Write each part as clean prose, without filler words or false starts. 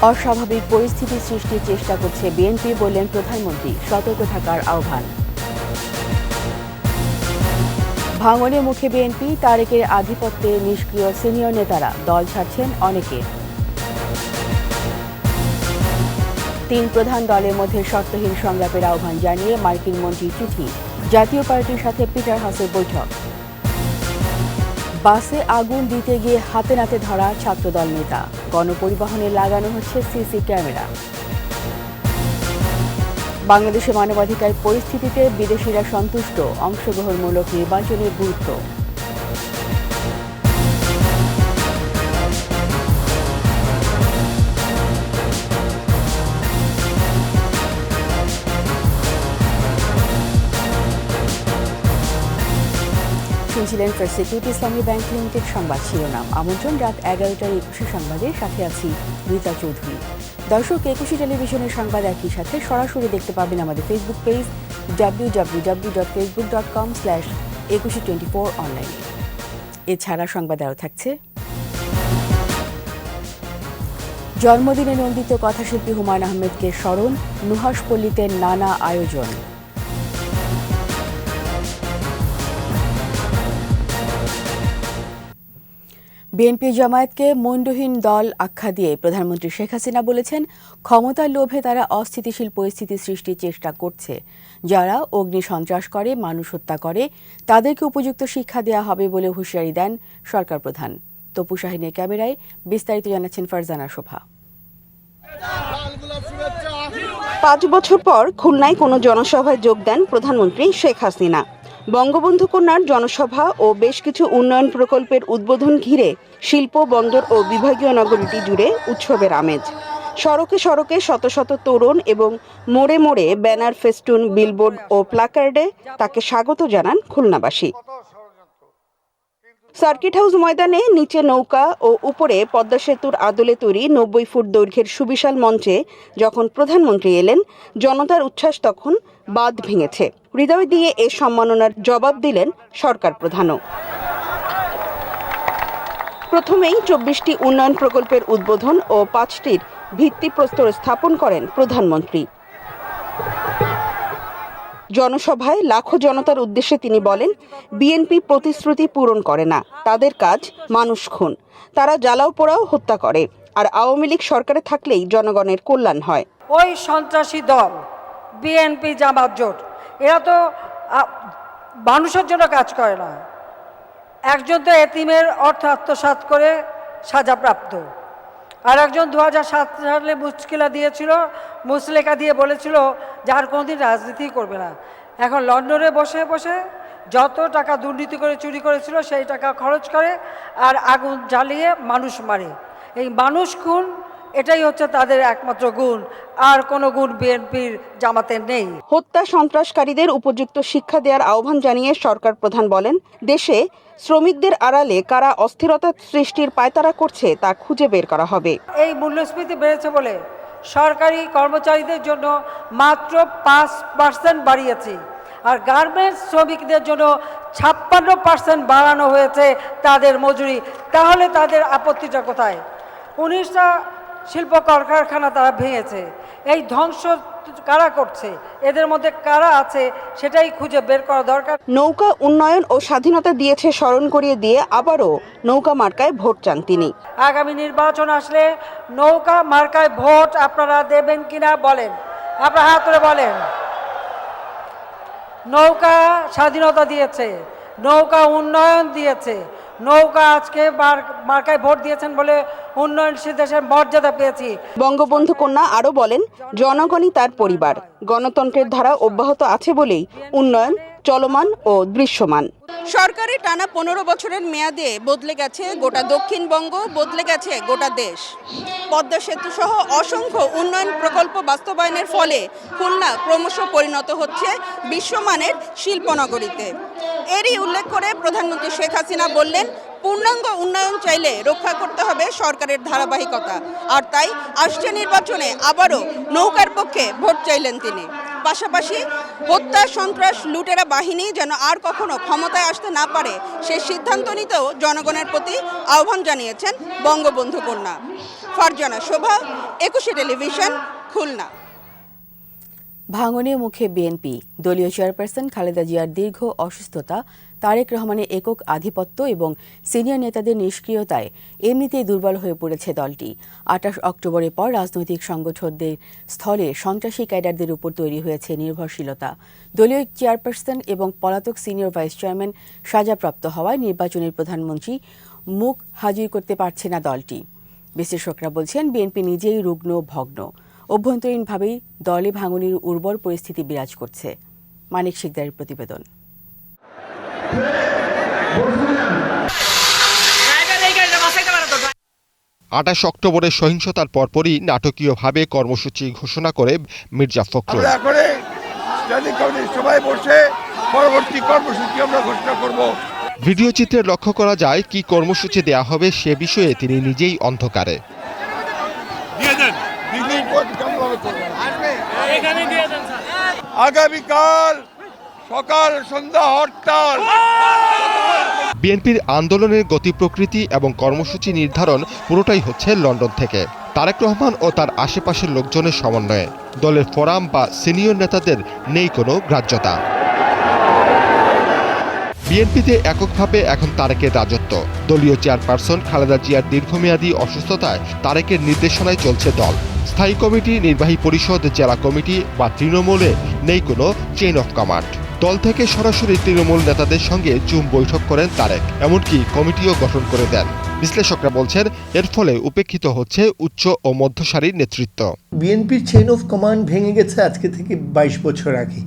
অস্বাভাবিক পরিস্থিতি সৃষ্টির চেষ্টা করছে বিএনপি বললেন প্রধানমন্ত্রী, সতর্ক থাকার আহ্বান। ভাঙনের মুখে বিএনপি, তারেকের আধিপত্যে নিষ্ক্রিয় সিনিয়র নেতারা, দল ছাড়ছেন অনেকে। 3 প্রধান দলের মধ্যে শর্তহীন সংলাপের আহ্বান জানিয়ে মার্কিন মন্ত্রীর চিঠি, জাতীয় পার্টির সাথে পিটার হাসের বৈঠক। বাসে আগুন দিতে গিয়ে হাতে নাতে ধরা ছাত্রদল নেতা, গণপরিবহনে লাগানো হচ্ছে সিসি ক্যামেরা। বাংলাদেশে মানবাধিকার পরিস্থিতিতে বিদেশিরা সন্তুষ্ট, অংশগ্রহণমূলক নির্বাচনের গুরুত্ব। শুনছিলেন ফার্স্ট সিকিউরিটি ইসলামী ব্যাংক লিমিটেড সংবাদ শিরোনাম। আমন্ত্রণ রাত 11টার 21 সংবাদের সাথে আছি রীতা চৌধুরী। দর্শক, 21 টেলিভিশনের সংবাদ একই সাথে সরাসরি দেখতে পাবেন আমাদের ফেসবুক পেজ www.facebook.com/2124 অনলাইনে। এছাড়া সংবাদ আরও থাকছে। জন্মদিনে নন্দিত কথাশিল্পী হুমায়ূন আহমেদকে স্মরণ, নুহাশপল্লীতে নানা আয়োজন। বিএনপি জামায়াতকে মুন্ডহীন দল আখ্যা দিয়ে প্রধানমন্ত্রী শেখ হাসিনা বলেছেন, ক্ষমতার লোভে তারা অস্থিতিশীল পরিস্থিতি সৃষ্টির চেষ্টা করছে। যারা অগ্নি সন্ত্রাস করে, মানুষ হত্যা করে, তাদেরকে উপযুক্ত শিক্ষা দেওয়া হবে বলে হুঁশিয়ারি দেন সরকার প্রধান। তপু শাহিনের ক্যামেরায় বিস্তারিত জানাচ্ছেন ফারজানা শোভা। 5 বছর পর খুলনায় কোনো জনসভায় যোগ দেন প্রধানমন্ত্রী শেখ হাসিনা। বঙ্গবন্ধু কন্যার জনসভা ও বেশ কিছু উন্নয়ন প্রকল্পের উদ্বোধন ঘিরে শিল্প, বন্দর ও বিভাগীয় নগরীটি জুড়ে উৎসবের আমেজ। সড়কে সড়কে শত শত তরুণ এবং মোড়ে মোড়ে ব্যানার, ফেস্টুন, বিলবোর্ড ও প্ল্যাকার্ডে তাকে স্বাগত জানান খুলনাবাসী। সার্কিট হাউস ময়দানে নিচে নৌকা ও উপরে পদ্মা সেতুর আদলে তৈরি 90 ফুট দৈর্ঘ্যের সুবিশাল মঞ্চে যখন প্রধানমন্ত্রী এলেন, জনতার উচ্ছ্বাস তখন বাঁধ ভেঙেছে। হৃদয় দিয়ে এ সম্মাননার জবাব দিলেন সরকার প্রধানও। প্রথমেই 24টি উন্নয়ন প্রকল্পের উদ্বোধন ও 5টির ভিত্তিপ্রস্তর স্থাপন করেন প্রধানমন্ত্রী। জনসভায় লাখো জনতার উদ্দেশ্যে তিনি বলেন, বিএনপি প্রতিশ্রুতি পূরণ করে না, তাদের কাজ মানুষ খুন। তারা জ্বালাও পোড়াও হত্যা করে, আর আওয়ামী লীগ সরকারে থাকলেই জনগণের কল্যাণ হয়। ওই সন্ত্রাসী দল বিএনপি জামাত জোট, এরা তো মানুষের জন্য কাজ করে না। একজন তো এতিমের অর্থ আত্মসাৎ করে সাজাপ্রাপ্ত, আর একজন 2007 সালে মুশকিলা দিয়েছিল, মুসলেকা দিয়ে বলেছিল যে আর কোনোদিন রাজনীতি করবে না। এখন লন্ডনে বসে বসে যত টাকা দুর্নীতি করে চুরি করেছিল সেই টাকা খরচ করে আর আগুন জ্বালিয়ে মানুষ মারে। এই মানুষ খুন, এটাই হচ্ছে তাদের একমাত্র গুণ, আর কোনো গুণ বিএনপির জামাতের নেই। হত্যা সন্ত্রাসকারীদের উপযুক্ত শিক্ষা দেওয়ার আহ্বান জানিয়ে সরকার প্রধান বলেন, দেশে শ্রমিকদের আড়ালে কারা অস্থিরতা সৃষ্টির পায়তারা করছে তা খুঁজে বের করা হবে। এই মূল্যস্ফীতি বেড়েছে বলে সরকারি কর্মচারীদের জন্য মাত্র 5% বাড়িয়েছে, আর গার্মেন্টস শ্রমিকদের জন্য 56% বাড়ানো হয়েছে তাদের মজুরি। তাহলে তাদের আপত্তিটা কোথায়? 19টা শিল্প কলকারখানা তারা ভেঙেছে। এই ধ্বংস কারা করছে, এদের মধ্যে কারা আছে সেটাই খুঁজে বের করা দরকার। নৌকা উন্নয়ন ও স্বাধীনতা দিয়েছে স্মরণ করিয়ে দিয়ে আবারও নৌকা মার্কায় ভোট চান তিনি। আগামী নির্বাচন আসলে নৌকা মার্কায় ভোট আপনারা দেবেন কিনা বলেন, আপনারা হাত করে বলেন। নৌকা স্বাধীনতা দিয়েছে, নৌকা উন্নয়ন দিয়েছে, নৌকা আজকে মার্কায় ভোট দিয়েছেন বলে উন্নয়নশীল দেশের মর্যাদা পেয়েছি। বঙ্গবন্ধু কন্যা আরও বলেন, জনগণই তার পরিবার, গণতন্ত্রের ধারা অব্যাহত আছে বলেই উন্নয়ন চলমান ও দৃশ্যমান। সরকারের টানা 15 বছরের মেয়াদে বদলে গেছে গোটা দক্ষিণবঙ্গ, বদলে গেছে গোটা দেশ। পদ্মা সেতু সহ অসংখ্য উন্নয়ন প্রকল্প বাস্তবায়নের ফলে খুলনা ক্রমশ পরিণত হচ্ছে বিশ্বমানের শিল্পনগরীতে। এরই উল্লেখ করে প্রধানমন্ত্রী শেখ হাসিনা বললেন, পূর্ণাঙ্গ উন্নয়ন চাইলে রক্ষা করতে হবে সরকারের ধারাবাহিকতা। আর তাই আসছে নির্বাচনে আবারও নৌকার পক্ষে ভোট চাইলেন তিনি। পাশাপাশি হত্যা, সন্ত্রাস, লুটেরা বাহিনী যেন আর কখনো ক্ষমতায় আসতে না পারে সে সিদ্ধান্ত নিতেও জনগণের প্রতি আহ্বান জানিয়েছেন বঙ্গবন্ধু কন্যা। ফারজানা শোভা, 21 টেলিভিশন, খুলনা। ভাঙনে মুখে বিএনপি। দলীয় চেয়ারপারসন খালেদা জিয়ার দীর্ঘ অসুস্থতা, তারেক রহমানের একক আধিপত্য এবং সিনিয়র নেতাদের নিষ্ক্রিয়তায় এমনিতেই দুর্বল হয়ে পড়েছে দলটি। 28 অক্টোবরের পর রাজনৈতিক সংগঠনদের স্থলে সন্ত্রাসী ক্যাডারদের উপর তৈরি হয়েছে নির্ভরশীলতা। দলীয় চেয়ারপারসন এবং পলাতক সিনিয়র ভাইস চেয়ারম্যান সাজাপ্রাপ্ত হওয়ায় নির্বাচনের প্রধানমন্ত্রী মুখ হাজির করতে পারছে না দলটি। বিশ্লেষকরা বলছেন বিএনপি নিজেই রুগ্ন, ভগ্ন। অভ্যন্তরীণভাবেই দলে ভাঙনের উর্বর পরিস্থিতি বিরাজ করছে। মানিক শিকদারের প্রতিবেদন। 28 অক্টোবরের সহিংসতার পরপরই নাটকীয়ভাবে কর্মসূচি ঘোষণা করে মির্জা ফখরুল। সবাই বসে পরবর্তী কর্মসূচি আমরা ঘোষণা করব। ভিডিও চিত্রে লক্ষ্য করা যায় কি কর্মসূচি দেয়া হবে সে বিষয়ে তিনি নিজেই অন্ধকারে। আগামীকাল সকাল সন্ধ্যা হরতাল। বিএনপির আন্দোলনের গতি প্রকৃতি এবং কর্মসূচি নির্ধারণ পুরোটাই হচ্ছে লন্ডন থেকে। তারেক রহমান ও তার আশেপাশের লোকজনের সমন্বয়ে দলের ফোরাম বা সিনিয়র নেতাদের নেই কোনো গ্রাহ্যতা। বিএনপিতে এককভাবে এখন তারেকের রাজত্ব। দলীয় চেয়ারপারসন খালেদা জিয়ার দীর্ঘমেয়াদী অসুস্থতায় তারেকের নির্দেশনায় চলছে দল। স্থায়ী কমিটি, নির্বাহী পরিষদ, জেলা কমিটি বা তৃণমূলে নেই কোনো চেইন অফ কমান্ড। দল থেকে সরাসরি তৃণমূল নেতাদের সঙ্গে জুম বৈঠক করেন তারেক, এমনকি কমিটিও গঠন করে দেন। বিশ্লেষকরা বলছেন এর ফলে উপেক্ষিত হচ্ছে উচ্চ ও মধ্যসারির নেতৃত্ব। বিএনপির চেইন অফ কমান্ড ভেঙে গেছে আজকে থেকে 22 বছর আগে।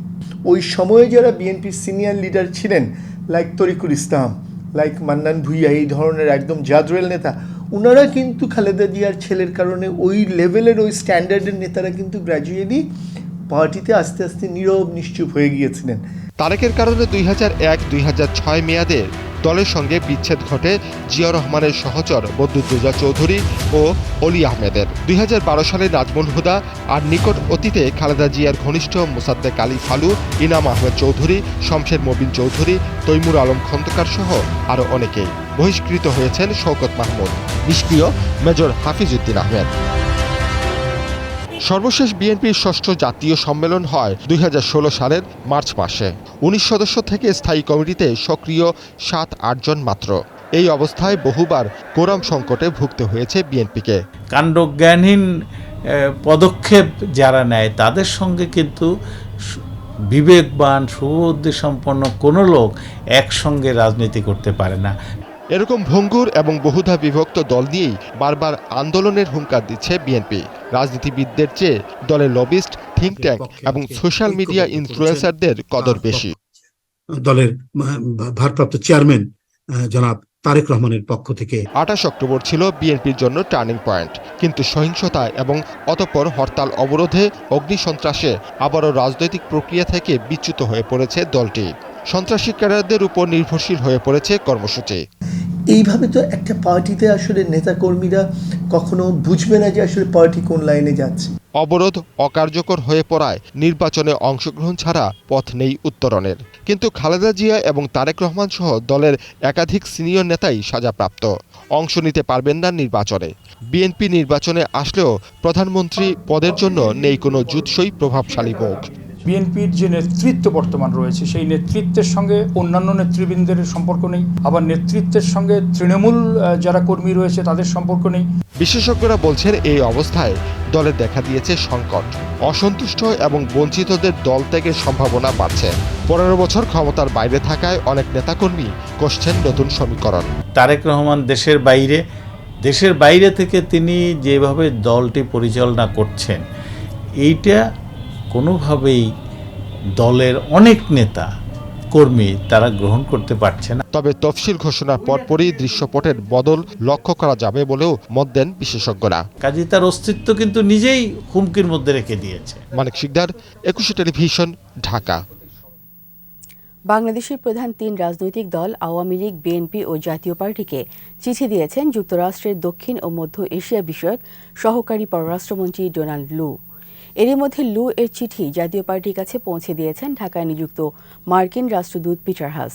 ওই সময়ে যারা বিএনপির সিনিয়র লিডার ছিলেন, লাইক তরিকুল ইসলাম, লাইক মান্নান ভুইয়া, এই ধরনের একদম জাদরেল নেতা, ওনারা কিন্তু খালেদা জিয়ার ছেলের কারণে ওই লেভেলের, ওই স্ট্যান্ডার্ডের নেতারা কিন্তু গ্র্যাজুয়ালি পার্টিতে আস্তে আস্তে নীরব নিশ্চুপ হয়ে গিয়েছিলেন। তারেকের কারণে 2001-2006 মেয়াদে দলের সঙ্গে বিচ্ছেদ ঘটে জিয়া রহমানের সহচর বদরুদ্দোজা চৌধুরী ও অলি আহমেদের। 2012 সালে নাজমুল হুদা আর নিকট অতীতে খালেদা জিয়ার ঘনিষ্ঠ মোসাদ্দেক আলী ফালু, ইনাম আহমেদ চৌধুরী, শমশের মবিন চৌধুরী, তৈমুর আলম খন্দকার সহ আরও অনেকেই। বহিষ্কৃত হয়েছেন শওকত মাহমুদ, নিষ্ক্রিয় মেজর হাফিজউদ্দিন আহমেদ। সর্বশেষ বিএনপির 6ষ্ঠ জাতীয় সম্মেলন হয় 2016 সালের মার্চ মাসে। 19 সদস্য থেকে স্থায়ী কমিটিতে সক্রিয় 7-8 জন মাত্র। এই অবস্থায় বহুবার কোরাম সংকটে ভুগতে হয়েছে বিএনপিকে। কাণ্ডজ্ঞানহীন পদক্ষেপ যারা নেয় তাদের সঙ্গে কিন্তু বিবেকবান, শুভবুদ্ধি সম্পন্ন কোনো লোক একসঙ্গে রাজনীতি করতে পারে না। এরকম ভঙ্গুর এবং বহুধা বিভক্ত দল নিয়েই বারবার আন্দোলনের হুঙ্কার দিচ্ছে বিএনপি। রাজনীতিবিদদের চেয়ে দলের লবিস্ট, থিঙ্ক ট্যাঙ্ক এবং সোশ্যাল মিডিয়া ইনফ্লুয়েন্সারদের কদর বেশি। দলের ভারপ্রাপ্ত চেয়ারম্যান জনাব তারেক রহমানের পক্ষ থেকে 28 অক্টোবর ছিল বিএনপির জন্য টার্নিং পয়েন্ট, কিন্তু সহিংসতায় এবং অতঃপর হরতাল অবরোধে, অগ্নিসন্ত্রাসে আবারও রাজনৈতিক প্রক্রিয়া থেকে বিচ্যুত হয়ে পড়েছে দলটি। সন্ত্রাসী ক্যাডারদের উপর নির্ভরশীল হয়ে পড়েছে কর্মসূচি। এইভাবে তো একটা পার্টিতে আসলে নেতাকর্মীরা কখনো বুঝবে না যে আসলে পার্টি কোন লাইনে যাচ্ছে। অবরোধ অকার্যকর হয়ে পড়ায় নির্বাচনে অংশগ্রহণ ছাড়া পথ নেই উত্তরণের। কিন্তু খালেদা জিয়া এবং তারেক রহমান সহ দলের একাধিক সিনিয়র নেতাই সাজাপ্রাপ্ত, অংশ নিতে পারবেন না নির্বাচনে। বিএনপি নির্বাচনে আসলেও প্রধানমন্ত্রী পদের জন্য নেই কোনো জুৎসই প্রভাবশালী মুখ। বিএনপির যে নেতৃত্ব বর্তমান রয়েছে সেই নেতৃত্বের সঙ্গে অন্যান্য নেতৃবৃন্দের সম্পর্ক নেই, আবার নেতৃত্বের সঙ্গে তৃণমূল যারা কর্মী রয়েছে তাদের সম্পর্ক নেই। বিশেষজ্ঞরা বলছেন এই অবস্থায় দলে দেখা দিয়েছে সংকট। অসন্তুষ্ট এবং বঞ্চিতদের দল ত্যাগের সম্ভাবনা বাড়ছে। 15 বছর ক্ষমতার বাইরে থাকায় অনেক নেতাকর্মী কষছেন নতুন সমীকরণ। তারেক রহমান দেশের বাইরে থেকে তিনি যেভাবে দলটি পরিচালনা করছেন, এইটা কোনোভাবেই দলের অনেক নেতা কর্মী তারা গ্রহণ করতে পারছে না। তবে তফসিল ঘোষণার পরপরই দৃশ্যপটের বদল লক্ষ্য করা যাবে বলেও মত দেন বিশেষজ্ঞরা। কাজে তার অস্তিত্ব কিন্তু নিজেই হুমকির মধ্যে রেখে দিয়েছে। মানিক শিকদার, 21 টেলিভিশন, ঢাকা। বাংলাদেশের প্রধান 3 রাজনৈতিক দল আওয়ামী লীগ, বিএনপি ও জাতীয় পার্টিকে চিঠি দিয়েছেন যুক্তরাষ্ট্রের দক্ষিণ ও মধ্য এশিয়া বিষয়ক সহকারী পররাষ্ট্রমন্ত্রী ডোনাল্ড লু। এরই মধ্যে লু এর চিঠি জাতীয় পার্টির কাছে পৌঁছে দিয়েছেন ঢাকায় নিযুক্ত মার্কিন রাষ্ট্রদূত পিটার হাস।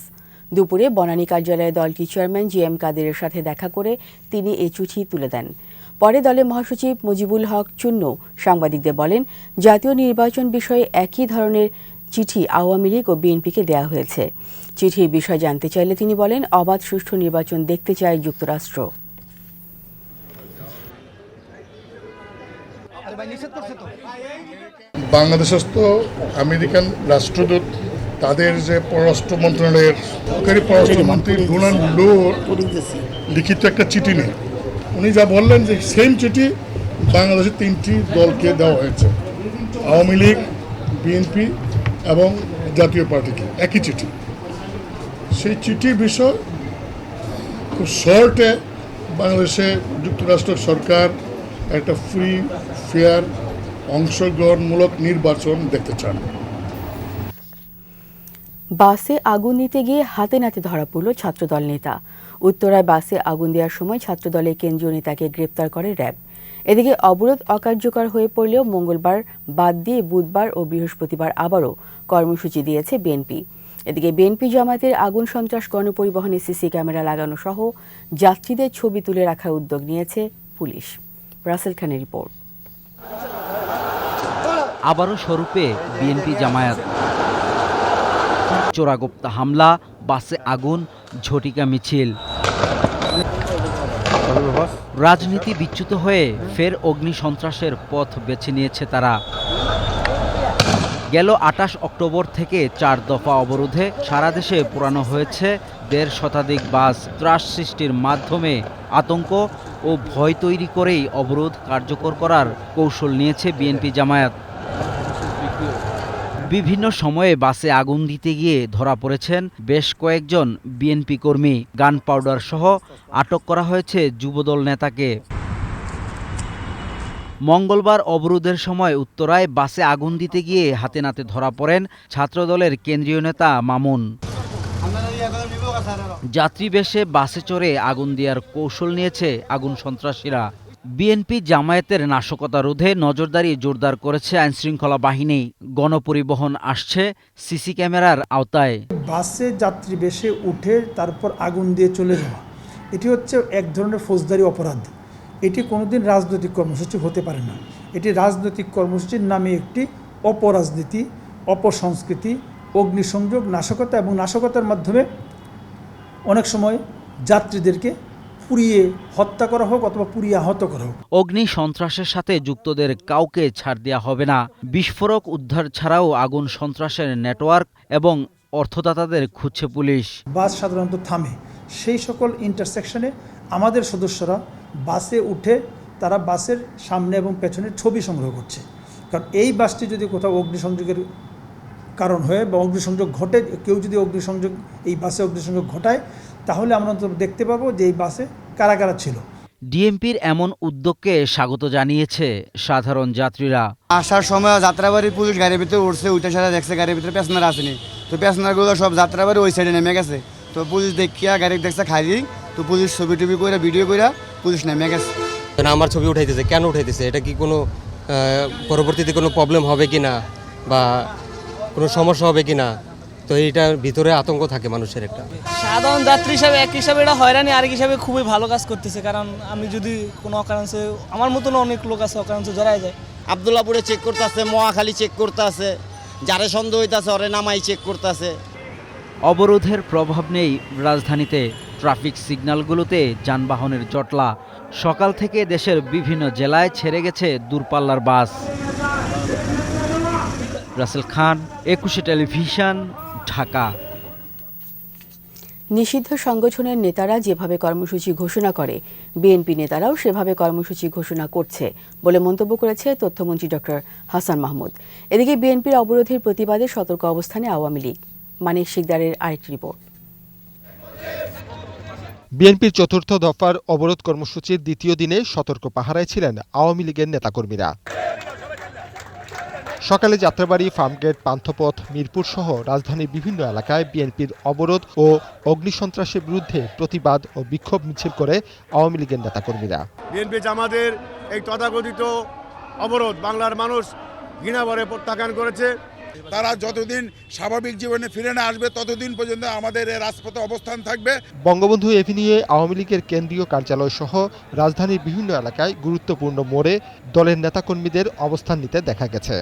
দুপুরে বনানী কার্যালয়ে দলটির চেয়ারম্যান জিএম কাদেরের সাথে দেখা করে তিনি এই চিঠি তুলে দেন। পরে দলের মহাসচিব মুজিবুল হক চুন্নু সাংবাদিকদের বলেন, জাতীয় নির্বাচন বিষয়ে একই ধরনের চিঠি আওয়ামী লীগ ও বিএনপিকে দেওয়া হয়েছে। চিঠির বিষয় জানতে চাইলে তিনি বলেন, অবাধ সুষ্ঠু নির্বাচন দেখতে চায় যুক্তরাষ্ট্র। বাংলাদেশস্থ আমেরিকান রাষ্ট্রদূত তাদের যে পররাষ্ট্র মন্ত্রণালয়ের সরকারি পররাষ্ট্রমন্ত্রী ডোনাল্ড লুর লিখিত একটা চিঠি নেই। উনি যা বললেন যে সেম চিঠি বাংলাদেশের 3টি দলকে দেওয়া হয়েছে, আওয়ামী লীগ, বিএনপি এবং জাতীয় পার্টিকে একই চিঠি। সেই চিঠির বিষয় খুব শর্টে বাংলাদেশে যুক্তরাষ্ট্র সরকার একটা ফ্রি, ফেয়ার, অংশগ্রহণমূলক নির্বাচন দেখতে চান। বাসে আগুন দিতে গিয়ে হাতে নাতে ধরা পড়ল ছাত্রদল নেতা। উত্তরায় বাসে আগুন দেওয়ার সময় ছাত্রদলের কেন্দ্রীয় নেতাকে গ্রেপ্তার করে র্যাব। এদিকে অবরোধ অকার্যকর হয়ে পড়লেও মঙ্গলবার বাদ দিয়ে বুধবার ও বৃহস্পতিবার আবারও কর্মসূচি দিয়েছে বিএনপি। এদিকে বিএনপি জামায়াতের আগুন সন্ত্রাস গণপরিবহনে সিসি ক্যামেরা লাগানো সহ যাত্রীদের ছবি তুলে রাখার উদ্যোগ নিয়েছে পুলিশ। রাসেল খানের রিপোর্ট। আবারও স্বরূপে বিএনপি জামায়াত, চোরাগোপ্তা হামলা, বাসে আগুন, ঝটিকা মিছিল। রাজনীতি বিচ্যুত হয়ে ফের অগ্নি সন্ত্রাসের পথ বেছে নিয়েছে তারা। গেল 28 অক্টোবর থেকে 4 দফা অবরোধে সারা দেশে পোড়ানো হয়েছে 1.5 শতাধিক বাস। ত্রাস সৃষ্টির মাধ্যমে আতঙ্ক ও ভয় তৈরি করেই অবরোধ কার্যকর করার কৌশল নিয়েছে বিএনপি জামায়াত। বিভিন্ন সময়ে বাসে আগুন দিতে গিয়ে ধরা পড়েছেন বেশ কয়েকজন বিএনপি কর্মী। গান পাউডার সহ আটক করা হয়েছে যুবদল নেতাকে। মঙ্গলবার অবরোধের সময় উত্তরায় বাসে আগুন দিতে গিয়ে হাতে নাতে ধরা পড়েন ছাত্রদলের কেন্দ্রীয় নেতা মামুন। যাত্রীবেশে বাসে চড়ে আগুন দেওয়ার কৌশল নিয়েছে আগুন সন্ত্রাসীরা। বিএনপি জামায়াতের নাশকতা রোধে নজরদারি জোরদার করেছে আইনশৃঙ্খলা বাহিনী। গণপরিবহন আসছে সিসি ক্যামেরার আওতায়। বাসে যাত্রী বেশে উঠে তারপর আগুন দিয়ে চলে যাওয়া, এটি হচ্ছে এক ধরনের ফৌজদারি অপরাধ। এটি কোনোদিন রাজনৈতিক কর্মসূচি হতে পারে না। এটি রাজনৈতিক কর্মসূচির নামে একটি অপরাজনীতি, অপসংস্কৃতি, অগ্নিসংযোগ, নাশকতা এবং নাশকতার মাধ্যমে অনেক সময় যাত্রীদেরকে পুড়িয়ে হত্যা করা হোক অথবা পুড়িয়ে আহত করা হোক। অগ্নি সন্ত্রাসের সাথে যুক্তদের কাউকে ছাড় দেওয়া হবে না। বিস্ফোরক উদ্ধার ছাড়াও আগুন সন্ত্রাসের নেটওয়ার্ক এবং অর্থদাতাদের খুঁজছে পুলিশ। বাস সাধারণত থামে, সেই সকল ইন্টারসেকশনে আমাদের সদস্যরা বাসে উঠে তারা বাসের সামনে এবং পেছনে ছবি সংগ্রহ করছে। কারণ এই বাসটি যদি কোথাও অগ্নিসংযোগের কারণ হয়ে বা অগ্নিসংযোগ ঘটে, কেউ যদি এই বাসে অগ্নিসংযোগ ঘটায়, তাহলে আমরা দেখতে পাবো যে এই বাসে কারা কারা ছিল। ডিএমপির এমন উদ্যোগকে স্বাগত জানিয়েছে সাধারণ যাত্রীরা। আসার সময় যাত্রাবাড়ির পুলিশ গাড়ির ভিতরে উঠছে, উঠে সারা দেখছে গাড়ির ভিতরে প্যাসেঞ্জার আসেনি, তো প্যাসেঞ্জারগুলো সব যাত্রাবাড়ি ওই সাইডে নেমে গেছে। তো পুলিশ দেখিয়া গাড়ি দেখছে খালি, তো পুলিশ ছবি টবি করে ভিডিও করে পুলিশ নেমে গেছে। আমার ছবি উঠাইতেছে, কেন উঠাইতেছে? এটা কি কোনো পরবর্তীতে কোনো প্রবলেম হবে কি না বা কোনো সমস্যা হবে কি না? তো এইটার ভিতরে আতঙ্ক থাকে মানুষের। একটা সাধারণ যাত্রী হিসাবে এক হিসাবে এটা হয়রানি, আরেক হিসাবে খুবই ভালো কাজ করতেছে। কারণ আমি যদি কোনো অকারেন্সে, আমার মতন অনেক লোক আছে অকারেন্সে জড়ায় যায়। আবদুল্লাপুরে চেক করতে আছে, মহাখালী চেক করতে আছে, যারে সন্দেহ হইতেছে ওরে নামাই চেক করতে আছে। অবরোধের প্রভাব নেই রাজধানীতে। ট্রাফিক সিগন্যালগুলোতে যানবাহনের জটলা। সকাল থেকে দেশের বিভিন্ন জেলায় ছেড়ে গেছে দূরপাল্লার বাস। রাসেল খান, 21 টেলিভিশন, ঢাকা। নিষিদ্ধ সংগঠনের নেতারা যেভাবে কর্মসূচি ঘোষণা করে, বিএনপি নেতারাও সেভাবে কর্মসূচি ঘোষণা করছে বলে মন্তব্য করেছে তথ্যমন্ত্রী ডক্টর হাসান মাহমুদ। এদিকে বিএনপির অবরোধের প্রতিবাদে সতর্ক অবস্থানে আওয়ামী লীগ। মানিক শিকদারের আরেকটি রিপোর্ট। বিএনপির 4র্থ দফার অবরোধ কর্মসূচির দ্বিতীয় দিনে সতর্ক পাহারায় ছিলেন আওয়ামী লীগের নেতাকর্মীরা। সকালে যাত্রাবাড়ি, ফার্মগেট, পান্থপথ, মিরপুর সহ রাজধানীর বিভিন্ন এলাকায় বিএনপির অবরোধ ও অগ্নিসন্ত্রাসের বিরুদ্ধে প্রতিবাদ ও বিক্ষোভ মিছিল করে আওয়ামী লীগের নেতাকর্মীরা। বিএনপি জামাতের এই তথাকথিত অবরোধ বাংলার মানুষ ঘৃণাভরে প্রত্যাখ্যান করেছে। তারা যতদিন স্বাভাবিক জীবনে ফিরে না আসবে ততদিন পর্যন্ত আমাদের এই রাজপথে অবস্থান থাকবে। বঙ্গবন্ধু এভিনিউয়ে আওয়ামী লীগের কেন্দ্রীয় কার্যালয় সহ রাজধানীর বিভিন্ন এলাকায় গুরুত্বপূর্ণ মোড়ে দলের নেতাকর্মীদের অবস্থান নিতে দেখা গেছে।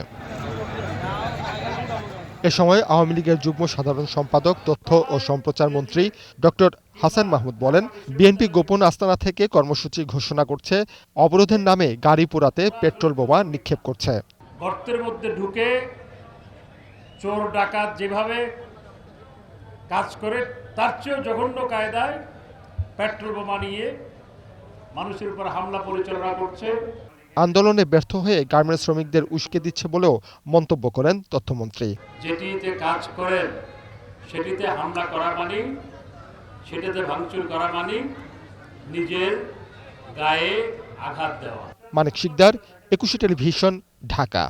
এ সময় আওয়ামী লীগের যুগ্ম সাধারণ সম্পাদক তথ্য ও সম্প্রচার মন্ত্রী ডক্টর হাসান মাহমুদ বলেন, বিএনপি গোপন আস্তানা থেকে কর্মসূচি ঘোষণা করছে, অবরোধের নামে গাড়ি পোড়াতে পেট্রোল বোমা নিক্ষেপ করছে। গর্তের মধ্যে ঢুকে চোর ডাকাত যেভাবে কাজ করে তার চেয়েও জঘন্য কায়দায় পেট্রোল বোমা নিয়ে মানুষের উপর হামলা পরিচালনা করছে। আন্দোলনে ব্যর্থ হয়ে গার্মেন্টস শ্রমিকদের উস্কে দিচ্ছে বলেও মন্তব্য করেন তথ্যমন্ত্রী। যেটিতে কাজ করেন সেটিতে হামলা করা মানে, সেটাতে ভাঙচুর করা মানে নিজের গায়ে আঘাত দেওয়া। মানিক শিকদার, 21 টেলিভিশন, ঢাকা।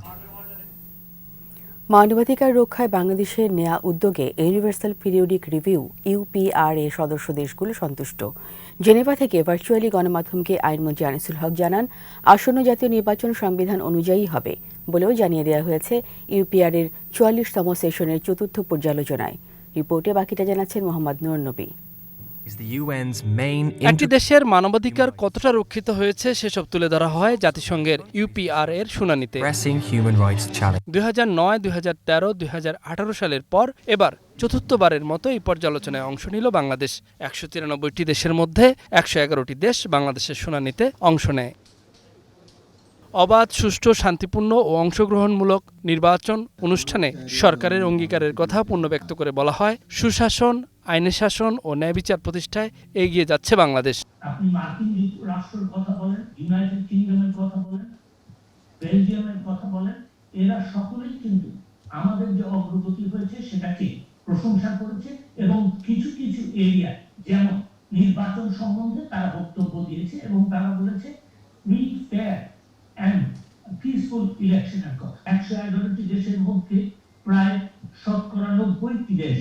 মানবাধিকার রক্ষায় বাংলাদেশের নেয়া উদ্যোগে ইউনিভার্সাল পিরিয়ডিক রিভিউ ইউপিআরএ সদস্য দেশগুলো সন্তুষ্ট। জেনেভা থেকে ভার্চুয়ালি গণমাধ্যমকে আইনমন্ত্রী আনিসুল হক জানান, আসন্ন জাতীয় নির্বাচন সংবিধান অনুযায়ী হবে বলেও জানিয়ে দেওয়া হয়েছে ইউপিআরের 44তম সেশনের চতুর্থ পর্যালোচনায়। রিপোর্টে বাকিটা জানাচ্ছেন মোহাম্মদ নূর নবী। একটি দেশের মানবাধিকার কতটা রক্ষিত হয়েছে সেসব তুলে ধরা হয় জাতিসংঘের ইউপিআর এর শুনানিতে। 2009, 2013, 2018 সালের পর এবার চতুর্থবারের মতো এই পর্যালোচনায় অংশ নিল বাংলাদেশ। 193টি দেশের মধ্যে 111টি দেশ বাংলাদেশের শুনানিতে অংশ নেয়। অবাধ, সুষ্ঠু, শান্তিপূর্ণ ও অংশগ্রহণমূলক নির্বাচন অনুষ্ঠানে সরকারের অঙ্গীকারের কথা পুনর্ব্যক্ত করে বলা হয়, সুশাসন, আইনের শাসন ও ন্যায় বিচার প্রতিষ্ঠায় এগিয়ে যাচ্ছে বাংলাদেশ। আপনি মার্কিন যুক্তরাষ্ট্রের কথা বলেন, ইউনাইটেড কিংডমের কথা বলেন, বেলজিয়ামের কথা বলেন, এরা সকলেই কিন্তু আমাদের যে অগ্রগতি হয়েছে সেটাকে প্রশংসা করেছে এবং কিছু কিছু এরিয়া যেমন নির্বাচন সম্বন্ধে তারা বক্তব্য দিয়েছে এবং তারা বলেছে উই ফেয়ার অ্যান্ড পিসফুল ইলেকশনের কথা। 111টি দেশের মধ্যে প্রায় 90টি দেশ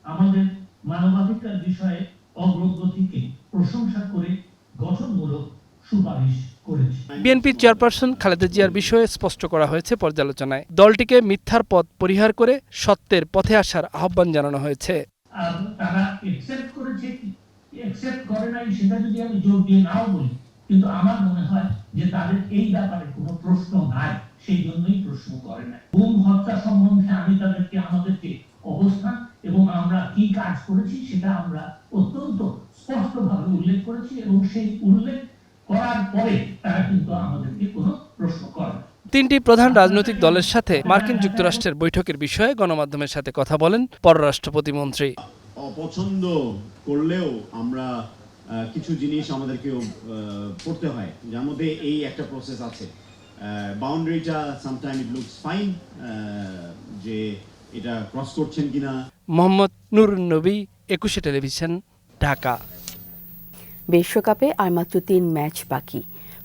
আমাদের মানবাধিকার বিষয়ে অগ্রগতিকে প্রশংসা করে গঠনমূলক সুপারিশ করেছে। বিএনপি চেয়ারপারসন খালেদা জিয়ার বিষয়ে স্পষ্ট করা হয়েছে পর্যালোচনায়। দলটিকে মিথ্যার পথ পরিহার করে সত্যের পথে আসার আহ্বান জানানো হয়েছে। তারা একসেপ্ট করেছে কি একসেপ্ট করে নাই সেটা যদি আমি জোর দিয়ে নাও বলি, কিন্তু আমার মনে হয় যে তাদের এই ব্যাপারে কোনো প্রশ্ন নাই, সেই জন্যই প্রশ্ন করে না। গুম হত্যা সম্বন্ধে আমি তাদেরকে আমাদেরকে অবস্থান এবং আমরা কি কাজ করেছি সেটা আমরা অত্যন্ত স্পষ্টভাবে উল্লেখ করেছি এবং সেই উল্লেখ করার পরে তারা কিন্তু আমাদেরকে কোনো প্রশ্ন করে না। 3টি প্রধান রাজনৈতিক দলের সাথে মার্কিন যুক্তরাষ্ট্রের বৈঠকের বিষয়ে গণমাধ্যমের সাথে কথা বলেন পররাষ্ট্র প্রতিমন্ত্রী। অপছন্দ করলেও আমরা কিছু জিনিস আমাদেরকে পড়তে হয়, যার মধ্যে এই একটা প্রসেস আছে। বাউন্ডারিটা সামটাইম ইট লুকস ফাইন, যে এটা ক্রস করছেন কিনা। মোহাম্মদ নূর নবী, 21 টেলিভিশন, ঢাকা। বিশ্বকাপে আর মাত্র 3 ম্যাচ বাকি।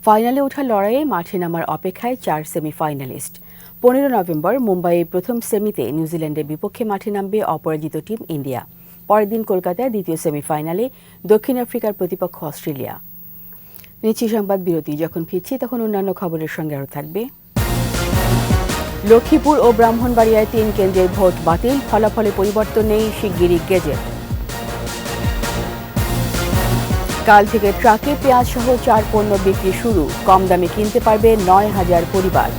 ফাইনালে ওঠার লড়াইয়ে মাঠে নামার অপেক্ষায় 4 সেমিফাইনালিস্ট। 15 নভেম্বর মুম্বাইয়ে প্রথম সেমিতে নিউজিল্যান্ডের বিপক্ষে মাঠে নামবে অপরাজিত টিম ইন্ডিয়া। পরের দিন কলকাতায় দ্বিতীয় সেমিফাইনালে দক্ষিণ আফ্রিকার প্রতিপক্ষ অস্ট্রেলিয়া। নিচ্ছি সংবাদ বিরতি। যখন ফিরছি তখন অন্যান্য খবরের সঙ্গে আরও থাকবে। লক্ষ্মীপুর ও ব্রাহ্মণবাড়িয়ায় 3 কেন্দ্রের ভোট বাতিল, ফলাফলে পরিবর্তন নেই, শিগগিরই গেজেট। কাল থেকে ট্রাকে পেঁয়াজ সহ 4 পণ্য বিক্রি শুরু, কম দামে কিনতে পারবে 9,000 পরিবার।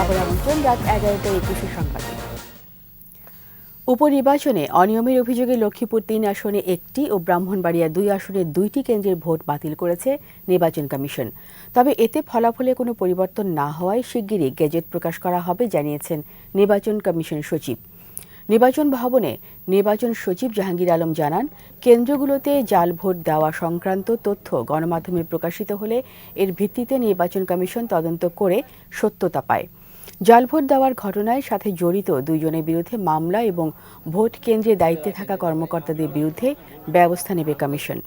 আবার আমন্ত্রণ রাত 11:21 সংবাদে। উপনির্বাচনে অনিয়মের অভিযোগে লক্ষ্মীপুর 3 আসনে 1টি ও ব্রাহ্মণবাড়িয়া 2 আসনে 2টি কেন্দ্রের ভোট বাতিল করেছে নির্বাচন কমিশন। তবে এতে ফলাফলে কোনো পরিবর্তন না হওয়ায় শিগগিরই গেজেট প্রকাশ করা হবে জানিয়েছেন নির্বাচন কমিশন সচিব। নির্বাচন ভবনে নির্বাচন সচিব জাহাঙ্গীর আলম জানান, কেন্দ্রগুলোতে জাল ভোট দেওয়া সংক্রান্ত তথ্য গণমাধ্যমে প্রকাশিত হলে এর ভিত্তিতে নির্বাচন কমিশন তদন্ত করে সত্যতা পায়। জাল ভোট দেওয়ার ঘটনায় সাথে জড়িত 2 জনের বিরুদ্ধে মামলা এবং ভোট কেন্দ্রে দায়িত্বে থাকা কর্মকর্তাদের বিরুদ্ধে ব্যবস্থা নেবে কমিশন।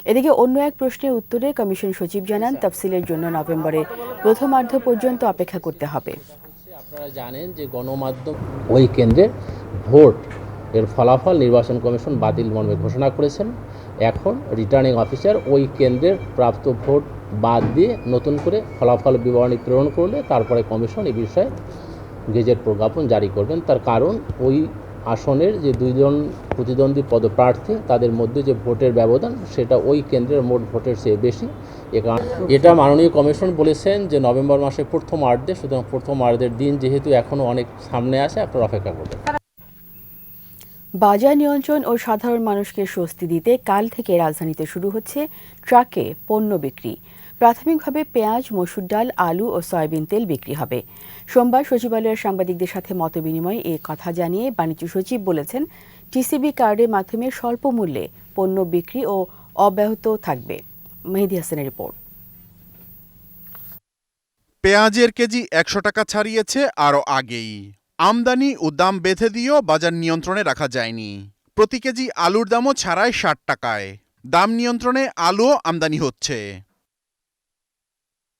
এদিকে অন্য এক প্রশ্নের উত্তরে কমিশন সচিব জানান, তফসিলের জন্য নভেম্বরের প্রথমার্ধ পর্যন্ত অপেক্ষা করতে হবে। আপনারা জানেন যে গণমাধ্যম ওই কেন্দ্রের ভোট এর ফলাফল নির্বাচন কমিশন বাতিল মর্মে ঘোষণা করেছেন। এখন রিটার্নিং অফিসার ওই কেন্দ্রের প্রাপ্ত ভোট বাদ দিয়ে নতুন করে ফলাফল বিবরণী প্রেরণ করলে তারপরে কমিশন এই বিষয়ে গেজেট প্রজ্ঞাপন জারি করবেন। তার কারণ ওই আসনের যে দুইজন প্রতিদ্বন্দ্বী পদপ্রার্থী তাদের মধ্যে যে ভোটের ব্যবধান সেটা ওই কেন্দ্রের মোট ভোটের চেয়ে বেশি। এটা মাননীয় কমিশন বলেছেন যে নভেম্বর মাসের প্রথমার্ধে, সুতরাং প্রথমার্ধের দিন যেহেতু এখনও অনেক সামনে আছে, আপনারা অপেক্ষা করবেন। বাজার নিয়ন্ত্রণ ও সাধারণ মানুষকে স্বস্তি দিতে কাল থেকে রাজধানীতে শুরু হচ্ছে ট্রাকে পণ্য বিক্রি। প্রাথমিকভাবে পেঁয়াজ, মসুর ডাল, আলু ও সয়াবিন তেল বিক্রি হবে। সোমবার সচিবালয়ের সাংবাদিকদের সাথে মতবিনিময়ে এ কথা জানিয়ে বাণিজ্য সচিব বলেছেন, টিসিবি কার্ডের মাধ্যমে স্বল্প মূল্যে পণ্য বিক্রি ও অব্যাহত থাকবে। মেহেদী হাসানের রিপোর্ট। পেঁয়াজের কেজি ১০০ টাকা ছাড়িয়েছে আরও আগেই। আমদানি ও দাম বেঁধে দিয়েও বাজার নিয়ন্ত্রণে রাখা যায়নি। প্রতি কেজি আলুর দামও ছাড়ায় ৬০ টাকায়। দাম নিয়ন্ত্রণে আলুও আমদানি হচ্ছে।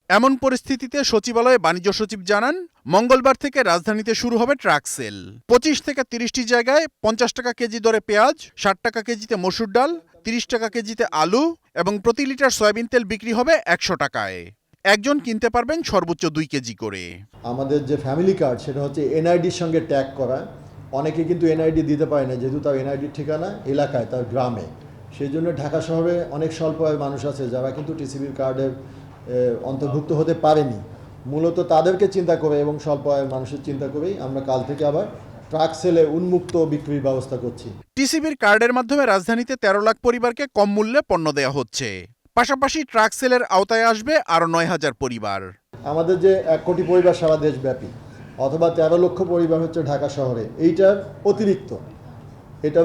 এমন পরিস্থিতিতে সচিবালয়ে বাণিজ্য সচিব জানান, মঙ্গলবার থেকে রাজধানীতে শুরু হবে ট্রাক সেল। ২৫ থেকে ৩০টি জায়গায় ৫০ টাকা কেজি দরে পেঁয়াজ, ৬০ টাকা কেজিতে মসুর ডাল, ৩০ টাকা কেজিতে আলু এবং প্রতি লিটার সয়াবিন তেল বিক্রি হবে ১০০ টাকায়। একজন কিনতে পারবেন সর্বোচ্চ ২ কেজি করে। আমাদের যে ফ্যামিলি কার্ড সেটা হচ্ছে এনআইডির সঙ্গে ট্যাগ করা। অনেকে কিন্তু এনআইডি দিতে পারে না, যেহেতু তার এনআইডির ঠিকানা এলাকায়, তার গ্রামে। সেই জন্য ঢাকা শহরে অনেক স্বল্প আয়ের মানুষ আছে যারা কিন্তু টিসিবির কার্ডের অন্তর্ভুক্ত হতে পারেনি। মূলত তাদেরকে চিন্তা করে এবং স্বল্প আয়ের মানুষের চিন্তা করেই আমরা কাল থেকে আবার ট্রাক সেলে উন্মুক্ত বিক্রির ব্যবস্থা করছি। টিসিবির কার্ডের মাধ্যমে রাজধানীতে ১৩ লাখ পরিবারকে কম মূল্যে পণ্য দেওয়া হচ্ছে। পাশাপাশি ট্রাক সেলের আওতায় আসবে আরও ৯,০০০ পরিবার। আমাদের যে ১ কোটি পরিবার সারা দেশব্যাপী, অথবা ১৩ লক্ষ পরিবার হচ্ছে ঢাকা শহরে, এটার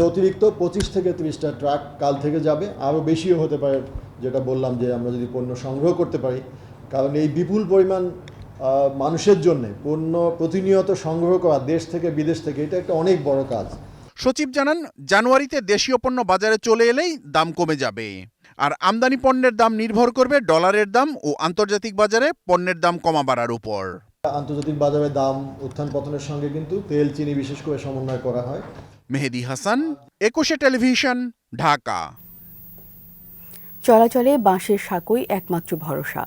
অতিরিক্ত ২৫ থেকে ৩০টা ট্রাক কাল থেকে যাবে। আরও বেশিও হতে পারে, যেটা বললাম যে আমরা যদি পণ্য সংগ্রহ করতে পারি। কারণ এই বিপুল পরিমাণ মানুষের জন্য পণ্য প্রতিনিয়ত সংগ্রহ করা দেশ থেকে বিদেশ থেকে, এটা একটা অনেক বড় কাজ। সচিব জানান, জানুয়ারিতে দেশীয় পণ্য বাজারে চলে এলেই দাম কমে যাবে। আর আমদানি পণ্যের দাম নির্ভর করবে ডলারের দাম ও আন্তর্জাতিক বাজারে পণ্যের দাম কমা বাড়ার উপর। আন্তর্জাতিক বাজারে দাম উত্থান পতনের সঙ্গে কিন্তু তেল, চিনি বিশেষ করে সমন্বয় করা হয়। মেহেদী হাসান, ২১শে টেলিভিশন, ঢাকা। চলাচলে বাঁশের সাঁকোই একমাত্র ভরসা।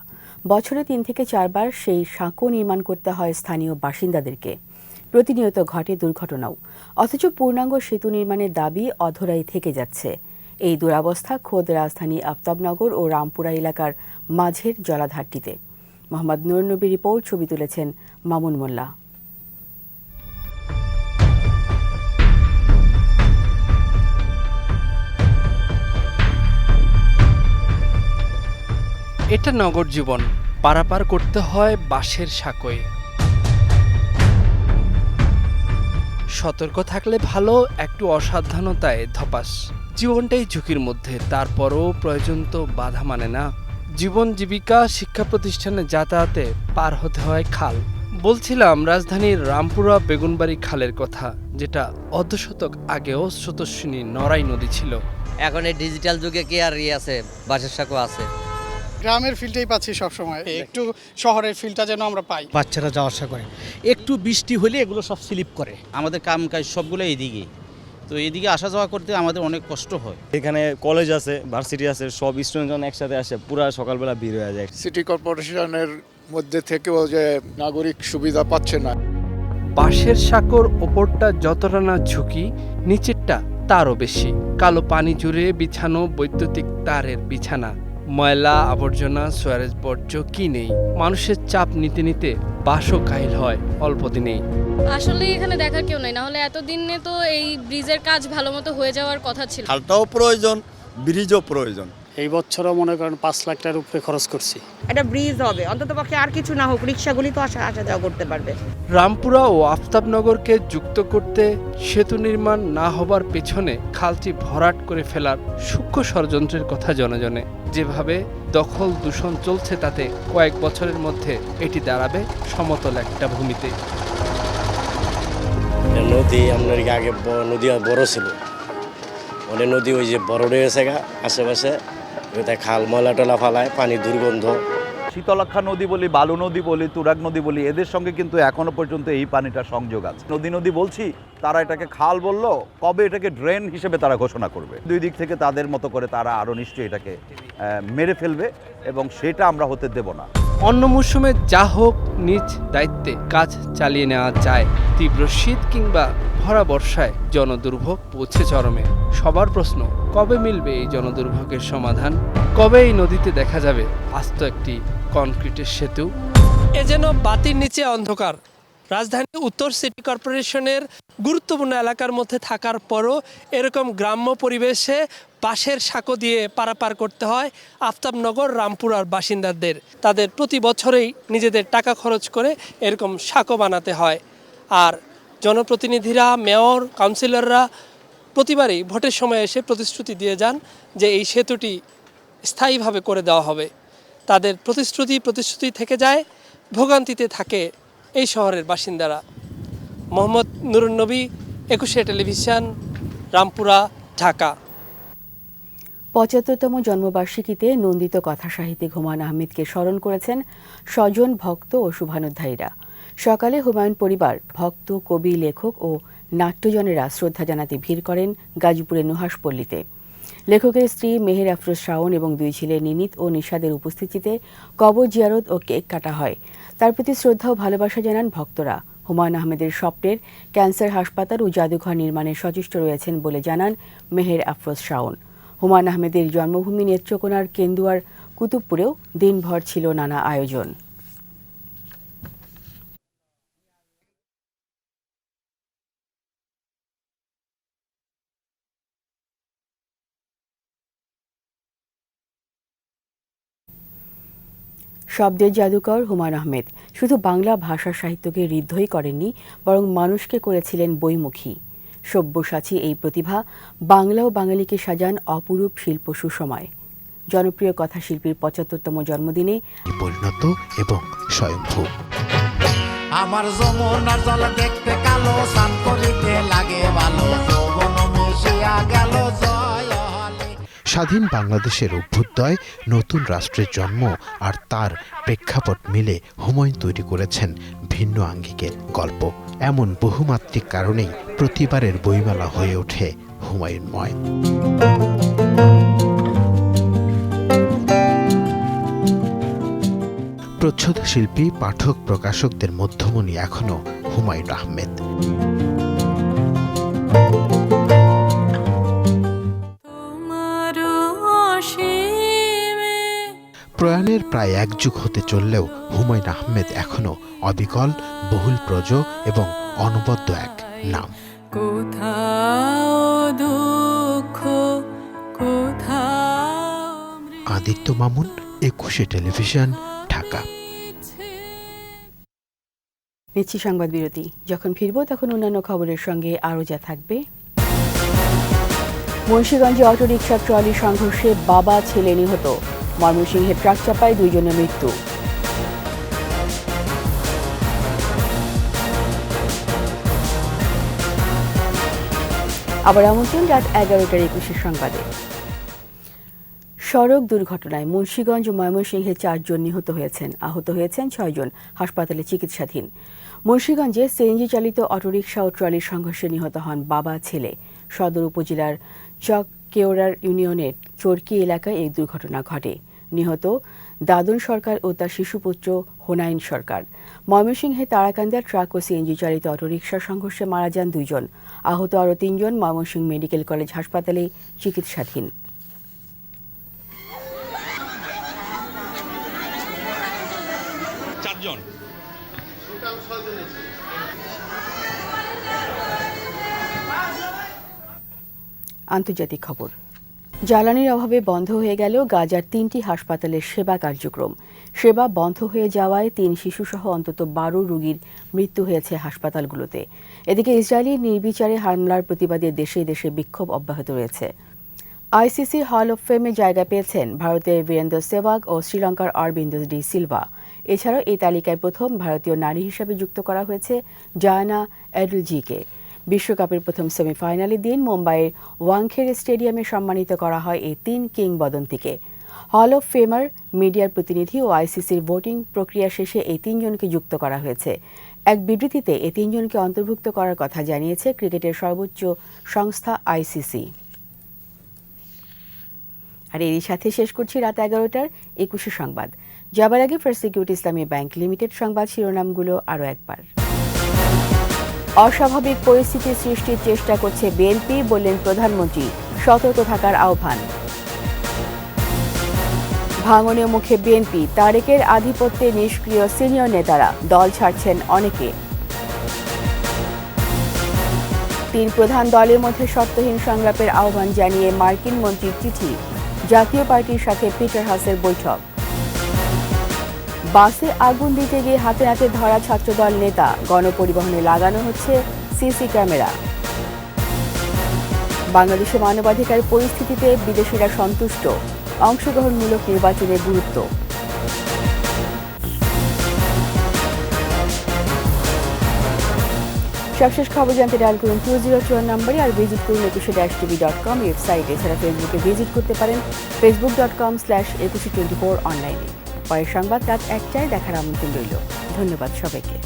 বছরে ৩ থেকে ৪ বার সেই সাঁকো নির্মাণ করতে হয় স্থানীয় বাসিন্দাদেরকে। প্রতিনিয়ত ঘটে দুর্ঘটনাও, অথচ পূর্ণাঙ্গ সেতু নির্মাণের দাবি অধরাই থেকে যাচ্ছে। এই দুরবস্থা খোদ রাজধানী আফতাবনগর ও রামপুরা এলাকার মাঝের জলাধারটিতে। মোহাম্মদ নূর নবী রিপোর্ট, ছবি তুলেছেন মামুন মোল্লা। এটা নগর জীবন, পারাপার করতে হয় বাঁশের সাঁকোয়। সতর্ক থাকলে ভালো, একটু অসাবধানতায় ধপাস। জীবনটাই ঝুঁকির মধ্যে, তারপরও প্রয়োজন তো বাধা মানে না। জীবন জীবিকা, শিক্ষা প্রতিষ্ঠানে যাতায়াতে পার হতে হয় খাল। বলছিলাম রাজধানীর রামপুরা বেগুনবাড়ি খালের কথা, যেটা অর্ধশতক আগেও স্রোতস্বিনী নড়াই নদী ছিল। এখন এই ডিজিটাল যুগে কি আর আছে, বাঁশের সাঁকো আছে। গ্রামের ফিলটাই পাচ্ছি সবসময়, একটু শহরের ফিলটা যেন আমরা পাই। বাচ্চারা যাওয়া আসা করে, একটু বৃষ্টি হলে এগুলো সব স্লিপ করে। আমাদের কাম কাজ সবগুলো এইদিকে, তো এইদিকে আসা যাওয়া করতে আমাদের অনেক কষ্ট হয়। এখানে কলেজ আছে, ভার্সিটি আছে, সব স্টুডেন্টজন একসাথে আসে, পুরো সকালবেলা ভিড় হয়ে যায়। সিটি কর্পোরেশনের মধ্যে থেকেও যে নাগরিক সুবিধা পাচ্ছে না। বাঁশের সাঁকোর ওপরটা যতটা না ঝুঁকি, নিচেরটা তারও বেশি। কালো পানি জুড়ে বিছানো বৈদ্যুতিক তারের বিছানা, ময়লা আবর্জনা, সোয়ারেজ বর্জ্য কি নেই। মানুষের চাপ নিতে নিতে বাসও কাহিল হয় অল্প দিনেই। আসলে এখানে দেখার কেউ নাই, না হলে এতদিনে তো এই ব্রিজের কাজ ভালো মতো হয়ে যাওয়ার কথা ছিল। খালটাও প্রয়োজন, ব্রিজও প্রয়োজন। এই বছরও মনে করেন ৫ লাখ টাকার উপরে খরচ করছি। একটা ব্রিজ হবে, অন্তত পক্ষে আর কিছু না হোক, রিক্সাগুলি তো আসা যাওয়া করতে পারবে। রামপুরা ও আফতাবনগরকে যুক্ত করতে সেতু নির্মাণ না হবার পেছনে খালটি ভরাট করে ফেলার সূক্ষ্ম ষড়যন্ত্রের কথা জনজনে। যেভাবে দখল দূষণ চলছে তাতে কয়েক বছরের মধ্যে এটি দাঁড়াবে সমতল একটা ভূমিতে। নদী আপনার আগে নদী বড় ছিল, অনেক নদী ওই যে বড় হয়ে গেছে আশেপাশে, খাল ময়লা টলা ফালায়, পানি দুর্গন্ধ, শীতলক্ষা নদী বলি, বালু নদী বলি, তুরাগ নদী বলি, এদের সঙ্গে কিন্তু এখনো পর্যন্ত এই পানিটা সংযোগ আছে। নদী বলছি, তারা এটাকে খাল বললো, কবে এটাকে ড্রেন হিসেবে তারা ঘোষণা করবে? দুই দিক থেকে তাদের মতো করে তারা আরও নিশ্চয়ই এটাকে মেরে ফেলবে এবং সেটা আমরা হতে দেব না। অন্য মৌসুমে যা হোক নিজ দায়িত্বে কাজ চালিয়ে নেওয়া যায়। তীব্র শীত কিংবা ভরা বর্ষায় জনদুর্ভোগ পৌঁছে চরমে। সবার প্রশ্ন, কবে মিলবে এই জনদুর্ভোগের সমাধান? কবে এই নদীতে দেখা যাবে আস্ত একটি কনক্রিটের সেতু? এ যেন বাতির নিচে অন্ধকার। রাজধানী উত্তর সিটি কর্পোরেশনের গুরুত্বপূর্ণ এলাকার মধ্যে থাকার পরও এরকম গ্রাম্য পরিবেশে বাঁশের সাঁকো দিয়ে পারাপার করতে হয় আফতাবনগর রামপুরার বাসিন্দাদের। তাদের প্রতি বছরেই নিজেদের টাকা খরচ করে এরকম সাঁকো বানাতে হয়। আর জনপ্রতিনিধিরা, মেয়র, কাউন্সিলররা প্রতিবারই ভোটের সময় এসে প্রতিশ্রুতি দিয়ে যান যে এই সেতুটি স্থায়ীভাবে করে দেওয়া হবে। তাদের প্রতিশ্রুতি থেকে যায়, ভোগান্তিতে থাকে এই শহরের বাসিন্দারা। মোহাম্মদ নুরুন নবী, ২১শে টেলিভিশন, রামপুরা, ঢাকা। ৭৫তম জন্মবার্ষিকীতে নন্দিত কথাসাহিত্যিক হুমায়ুন আহমেদকে স্মরণ করেছেন স্বজন, ভক্ত ও শুভানুধ্যায়ীরা। সকালে হুমায়ুন পরিবার, ভক্ত, কবি, লেখক ও নাট্যজনেরা শ্রদ্ধা জানাতে ভিড় করেন গাজীপুরের নুহাশপল্লীতে। লেখকের স্ত্রী মেহের আফরোজ শাওন এবং দুই ছেলে নিনিত ও নিশাদের উপস্থিতিতে কবর জিয়ারত ও কেক কাটা হয়। তার প্রতি শ্রদ্ধা ও ভালোবাসা জানান ভক্তরা। হুমায়ুন আহমেদের স্বপ্নের ক্যান্সার হাসপাতাল ও জাদুঘর নির্মাণে সচেষ্ট রয়েছেন বলে জানান মেহের আফরোজ শাওন। হুমায়ুন আহমেদের জন্মভূমি নেত্রকোনার কেন্দুয়ার কুতুবপুরেও দিনভর ছিল নানা আয়োজন। শব্দের জাদুকর হুমায়ুন আহমেদ শুধু বাংলা ভাষা সাহিত্যকে ঋদ্ধই করেননি, বরং মানুষকে করেছিলেন বইমুখী। সব্যসাচী এই প্রতিভা বাংলা ও বাঙালিকে সাজান অপরূপ শিল্প সুসময়। জনপ্রিয় কথাশিল্পীর ৭৫তম জন্মদিনে পরিণত এবং স্বয়ংভূ। আমার যমুনার জল দেখতে কালো, স্নান করিতে লাগে ভালো, যৌবন মিশিয়া গেল জয় হলে। স্বাধীন বাংলাদেশের অভ্যুদয়, নতুন রাষ্ট্রের জন্ম আর তার প্রেক্ষাপট মিলে হুমায়ুন তৈরি করেছেন ভিন্ন আঙ্গিকের গল্প। এমন বহুমাত্রিক কারণেই প্রতিবারের বইমেলা হয়ে ওঠে হুমায়ুনময়। প্রচ্ছদ শিল্পী, পাঠক, প্রকাশকদের মধ্যমণি এখনো হুমায়ুন আহমেদ। প্রয়াণের প্রায় এক যুগ হতে চললেও হুমায়ুন আহমেদ এখনো অবিকল, বহুল প্রজ এবং অনবদ্য এক নাম। আদিত্য মামুন, ২১শে টেলিভিশন, ঢাকা। নিচ্ছি সংবাদ বিরতি। যখন ফিরব তখন অন্যান্য খবরের সঙ্গে আরও যা থাকবে। মুন্সিগঞ্জে অটোরিকশা ট্রলি সংঘর্ষে বাবা ছেলে নিহত। ময়মনসিংহে ট্রাক চাপায় ২ জনের মৃত্যু। আবার আমন্ত্রণ রাত ১১টার ২১ সংবাদে। সড়ক দুর্ঘটনায় মুন্সিগঞ্জ ও ময়মনসিংহে ৪ জন নিহত হয়েছেন, আহত হয়েছেন ৬ জন, হাসপাতালে চিকিৎসাধীন। মুন্সিগঞ্জে সিএনজি চালিত অটোরিকশা ও ট্রলির সংঘর্ষে নিহত হন বাবা ছেলে। সদর উপজেলার চক কেওড়ার ইউনিয়নের চরকি এলাকায় এই দুর্ঘটনা ঘটে। নিহত দাদন সরকার ও তার শিশুপুত্র হোনাইন সরকার। ময়মনসিংহে তারাকান্দার ট্রাক ও সিএনজি চালিত অটোরিকশার সংঘর্ষে মারা যান ২ জন, আহত আরও ৩ জন ময়মনসিংহ মেডিকেল কলেজ হাসপাতালে চিকিৎসাধীন। আন্তর্জাতিক খবর। জ্বালানির অভাবে বন্ধ হয়ে গেল গাজার ৩টি হাসপাতালের সেবা কার্যক্রম। সেবা বন্ধ হয়ে যাওয়ায় ৩ শিশুসহ অন্তত ১২ রোগীর মৃত্যু হয়েছে হাসপাতালগুলোতে। এদিকে ইসরায়েলি নির্বিচারে হামলার প্রতিবাদে দেশে দেশে বিক্ষোভ অব্যাহত রয়েছে। আইসিসি হল অব ফেমে জায়গা পেয়েছেন ভারতের বীরেন্দ্র সেহবাগ ও শ্রীলঙ্কার অরবিন্দ ডি সিলভা। এছাড়াও এই তালিকায় প্রথম ভারতীয় নারী হিসেবে যুক্ত করা হয়েছে জায়ানা এডলজিকে। বিশ্বকাপের প্রথম সেমিফাইনালের দিন মুম্বাইয়ের ওয়াংখেড়ে স্টেডিয়ামে সম্মানিত করা হয় এই ৩ কিংবদন্তিকে। হল অফ ফেমার, মিডিয়ার প্রতিনিধি ও আইসিসির ভোটিং প্রক্রিয়া শেষে এই 3 জনকে যুক্ত করা হয়েছে। এক বিবৃতিতে এই 3 জনকে অন্তর্ভুক্ত করার কথা জানিয়েছে ক্রিকেটের সর্বোচ্চ সংস্থা আইসিসি। আর এরই সাথে শেষ করছি রাত 11টার 21 সংবাদ। যাবার আগে ফার্স্ট সিকিউরিটি ইসলামী ব্যাংক লিমিটেড সংবাদ শিরোনামগুলো আরও একবার। অস্বাভাবিক পরিস্থিতি সৃষ্টির চেষ্টা করছে বিএনপি, বললেন প্রধানমন্ত্রী, সতর্ক থাকার আহ্বান। ভাঙনের মুখে বিএনপি, তারেকের আধিপত্যে নিষ্ক্রিয় সিনিয়র নেতারা, দল ছাড়ছেন অনেকে। 3 প্রধান দলের মধ্যে শর্তহীন সংলাপের আহ্বান জানিয়ে মার্কিন মন্ত্রীর চিঠি, জাতীয় পার্টির সাথে পিটার হাসের বৈঠক। বাসে আগুন দিতে গিয়ে হাতে হাতে ধরা ছাত্রদল নেতা, গণপরিবহনে লাগানো হচ্ছে সিসি ক্যামেরা। বাংলাদেশে মানবাধিকার পরিস্থিতিতে বিদেশিরা সন্তুষ্ট, অংশগ্রহণমূলক নির্বাচনের গুরুত্ব। সবশেষ খবর জানতে ডায়াল করুন 2024 নম্বরে আর ভিজিট করুন equity-tv.com ওয়েবসাইট। এছাড়া ফেসবুকে ভিজিট করতে পারেন facebook.com/equity24 অনলাইনে। পরের সংবাদ রাত 1টায় দেখার আমন্ত্রণ রইল। ধন্যবাদ সবাইকে।